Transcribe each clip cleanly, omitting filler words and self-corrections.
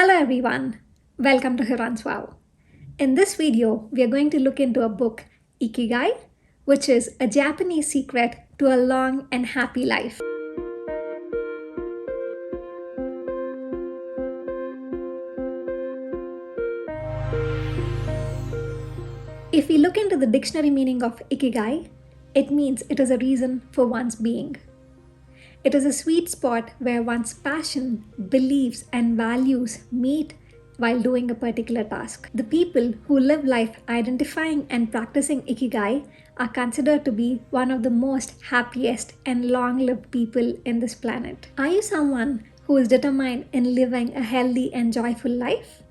Hello everyone, welcome to Hiran's Wow. In this video, we are going to look into a book, Ikigai, which is a Japanese secret to a long and happy life. If we look into the dictionary meaning of Ikigai, it means it is a reason for one's being. It is a sweet spot where one's passion, beliefs, and values meet while doing a particular task. The people who live life identifying and practicing Ikigai are considered to be one of the most happiest and long-lived people in this planet. Are you someone who is determined in living a healthy and joyful life?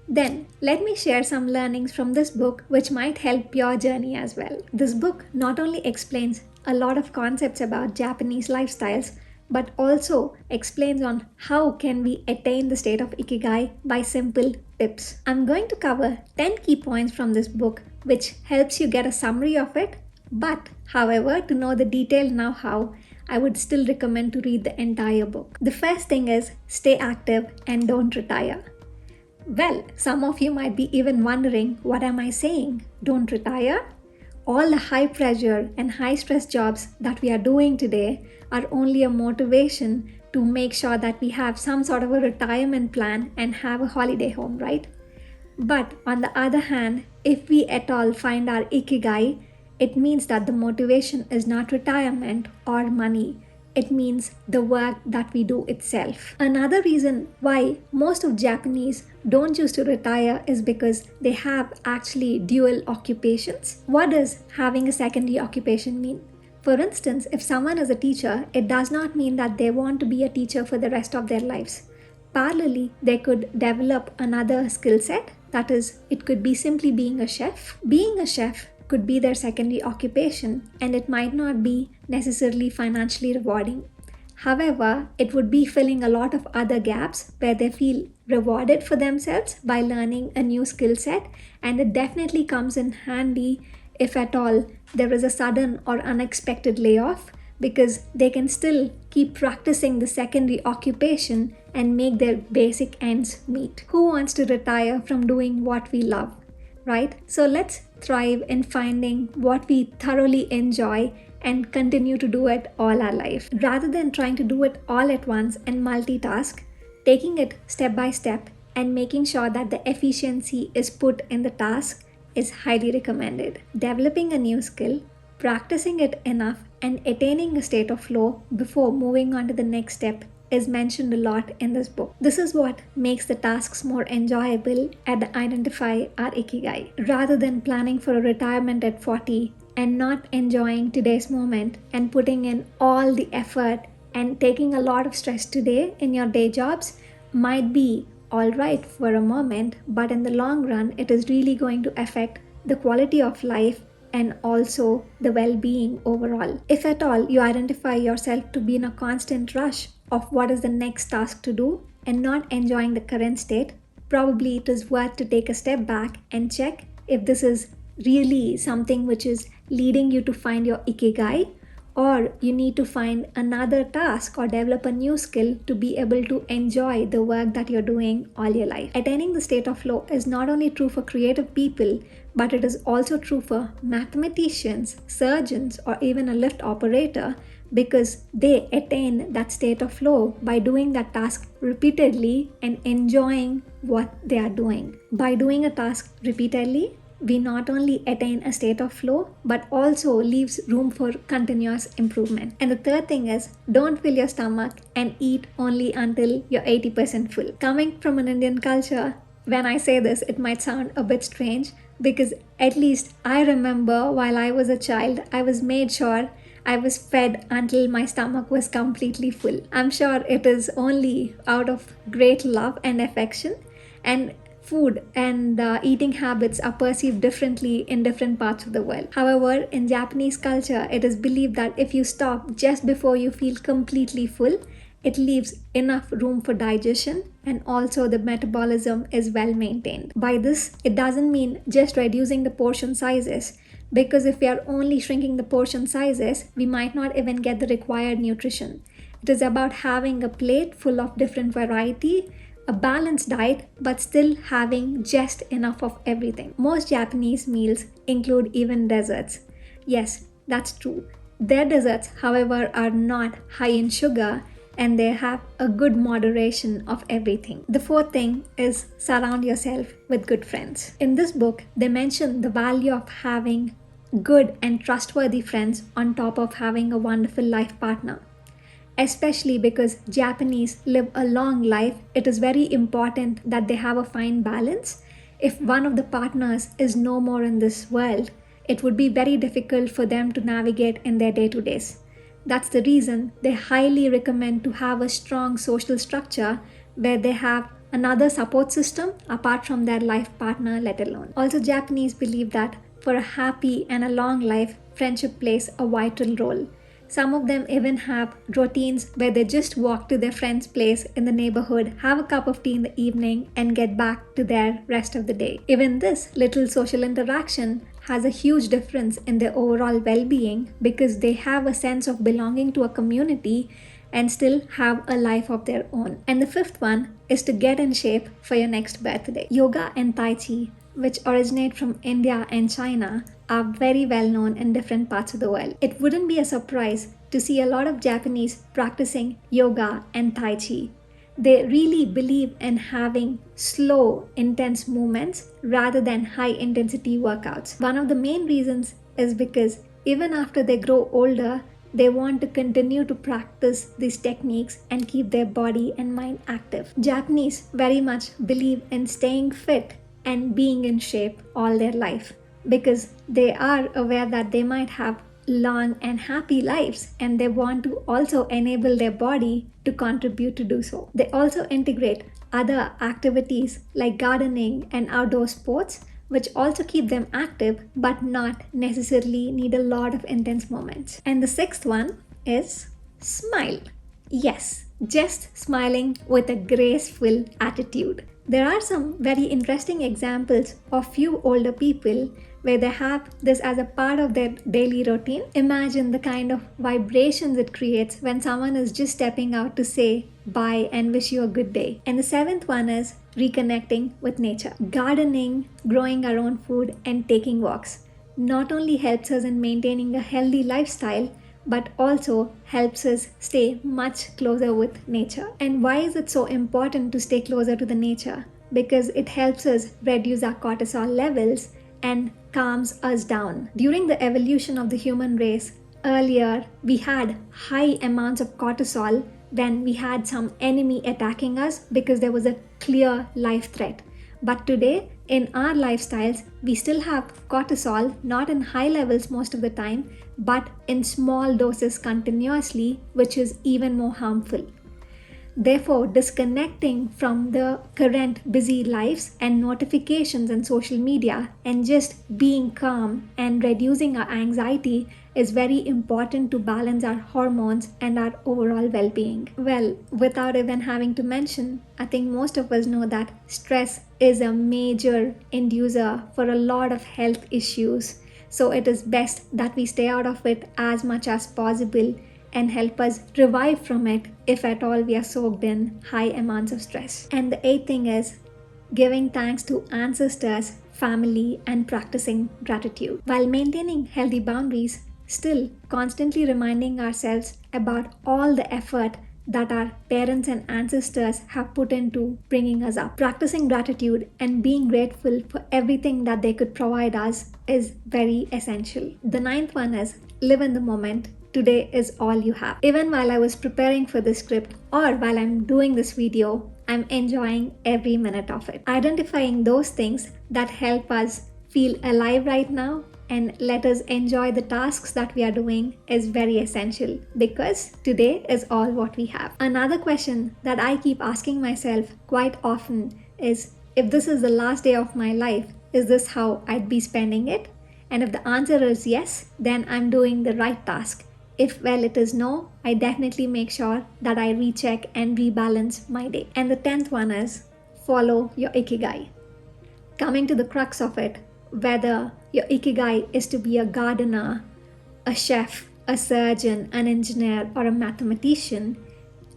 Then let me share some learnings from this book which might help your journey as well. This book not only explains a lot of concepts about Japanese lifestyles, but also explains on how can we attain the state of Ikigai by simple tips. I'm going to cover 10 key points from this book which helps you get a summary of it. But however, to know the detailed know-how, I would still recommend to read the entire book. The first thing is stay active and don't retire. Well, some of you might be even wondering, what am I saying? Don't retire? All the high pressure and high stress jobs that we are doing today are only a motivation to make sure that we have some sort of a retirement plan and have a holiday home, right? But on the other hand, if we at all find our Ikigai, it means that the motivation is not retirement or money. It means the work that we do itself. Another reason why most of Japanese don't choose to retire is because they have actually dual occupations. What does having a secondary occupation mean? For instance, if someone is a teacher, it does not mean that they want to be a teacher for the rest of their lives. Parallelly, they could develop another skill set. That is, it could be simply being a chef. Being a chef could be their secondary occupation, and it might not be necessarily financially rewarding. However, it would be filling a lot of other gaps where they feel rewarded for themselves by learning a new skill set, and it definitely comes in handy if at all there is a sudden or unexpected layoff, because they can still keep practicing the secondary occupation and make their basic ends meet. Who wants to retire from doing what we love? Right? So let's thrive in finding what we thoroughly enjoy and continue to do it all our life. Rather than trying to do it all at once and multitask, taking it step by step and making sure that the efficiency is put in the task is highly recommended. Developing a new skill, practicing it enough, and attaining a state of flow before moving on to the next step is mentioned a lot in this book. This is what makes the tasks more enjoyable and identify our Ikigai. Rather than planning for a retirement at 40 and not enjoying today's moment and putting in all the effort and taking a lot of stress today in your day jobs might be all right for a moment, but in the long run, it is really going to affect the quality of life and also the well-being overall. If at all you identify yourself to be in a constant rush of what is the next task to do and not enjoying the current state, probably it is worth to take a step back and check if this is really something which is leading you to find your Ikigai, or you need to find another task or develop a new skill to be able to enjoy the work that you're doing all your life. Attaining the state of flow is not only true for creative people, but it is also true for mathematicians, surgeons, or even a lift operator, because they attain that state of flow by doing that task repeatedly and enjoying what they are doing. By doing a task repeatedly, we not only attain a state of flow, but also leaves room for continuous improvement. And the third thing is, don't fill your stomach and eat only until you're 80% full. Coming from an Indian culture, when I say this, it might sound a bit strange, because at least I remember while I was a child, I was made sure I was fed until my stomach was completely full. I'm sure it is only out of great love and affection, and food and eating habits are perceived differently in different parts of the world. However, in Japanese culture, it is believed that if you stop just before you feel completely full, it leaves enough room for digestion, and also the metabolism is well maintained. By this, it doesn't mean just reducing the portion sizes, because if we are only shrinking the portion sizes, we might not even get the required nutrition. It is about having a plate full of different variety, a balanced diet but still having just enough of everything. Most Japanese meals include even desserts. Yes, that's true. Their desserts, however, are not high in sugar and they have a good moderation of everything. The fourth thing is surround yourself with good friends. In this book, they mention the value of having good and trustworthy friends on top of having a wonderful life partner. Especially because Japanese live a long life, it is very important that they have a fine balance. If one of the partners is no more in this world, it would be very difficult for them to navigate in their day-to-days. That's the reason they highly recommend to have a strong social structure where they have another support system apart from their life partner, let alone. Also, Japanese believe that for a happy and a long life, friendship plays a vital role. Some of them even have routines where they just walk to their friend's place in the neighborhood, have a cup of tea in the evening, and get back to their rest of the day. Even this little social interaction has a huge difference in their overall well-being because they have a sense of belonging to a community and still have a life of their own. And the fifth one is to get in shape for your next birthday. Yoga and Tai Chi, which originate from India and China, are very well known in different parts of the world. It wouldn't be a surprise to see a lot of Japanese practicing yoga and Tai Chi. They really believe in having slow, intense movements rather than high intensity workouts. One of the main reasons is because even after they grow older, they want to continue to practice these techniques and keep their body and mind active. Japanese very much believe in staying fit and being in shape all their life because they are aware that they might have long and happy lives and they want to also enable their body to contribute to do so. They also integrate other activities like gardening and outdoor sports, which also keep them active but not necessarily need a lot of intense moments. And the sixth one is smile. Yes, just smiling with a graceful attitude. There are some very interesting examples of few older people where they have this as a part of their daily routine. Imagine the kind of vibrations it creates when someone is just stepping out to say bye and wish you a good day. And the seventh one is reconnecting with nature. Gardening, growing our own food, and taking walks not only helps us in maintaining a healthy lifestyle, but also helps us stay much closer with nature. And why is it so important to stay closer to the nature? Because it helps us reduce our cortisol levels and calms us down. During the evolution of the human race, earlier we had high amounts of cortisol when we had some enemy attacking us because there was a clear life threat. But today, in our lifestyles, we still have cortisol, not in high levels most of the time, but in small doses continuously, which is even more harmful. Therefore, disconnecting from the current busy lives and notifications and social media and just being calm and reducing our anxiety is very important to balance our hormones and our overall well-being. Well, without even having to mention, I think most of us know that stress is a major inducer for a lot of health issues. So it is best that we stay out of it as much as possible and help us revive from it if at all we are soaked in high amounts of stress. And the eighth thing is giving thanks to ancestors, family, and practicing gratitude. While maintaining healthy boundaries, still constantly reminding ourselves about all the effort that our parents and ancestors have put into bringing us up. Practicing gratitude and being grateful for everything that they could provide us is very essential. The ninth one is live in the moment. Today is all you have. Even while I was preparing for this script or while I'm doing this video, I'm enjoying every minute of it. Identifying those things that help us feel alive right now and let us enjoy the tasks that we are doing is very essential because today is all what we have. Another question that I keep asking myself quite often is, if this is the last day of my life, is this how I'd be spending it? And if the answer is yes, then I'm doing the right task. If it is no, I definitely make sure that I recheck and rebalance my day. And the 10th one is follow your ikigai. Coming to the crux of it, whether your ikigai is to be a gardener, a chef, a surgeon, an engineer, or a mathematician,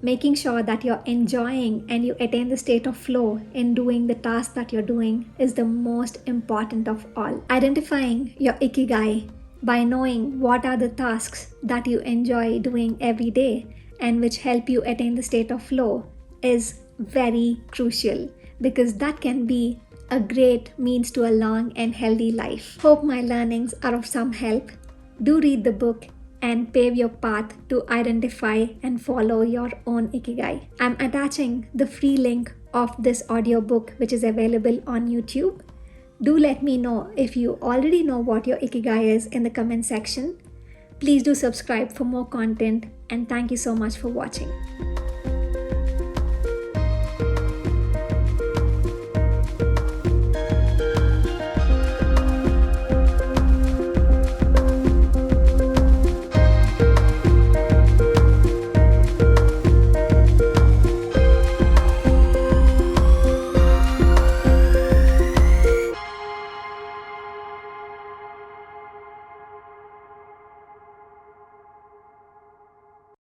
Making sure that you're enjoying and you attain the state of flow in doing the task that you're doing is the most important of all. Identifying your ikigai by knowing what are the tasks that you enjoy doing every day and which help you attain the state of flow is very crucial, because that can be a great means to a long and healthy life. Hope my learnings are of some help. Do read the book and pave your path to identify and follow your own ikigai. I'm attaching the free link of this audiobook, which is available on YouTube. Do let me know if you already know what your ikigai is in the comment section. Please do subscribe for more content, and thank you so much for watching.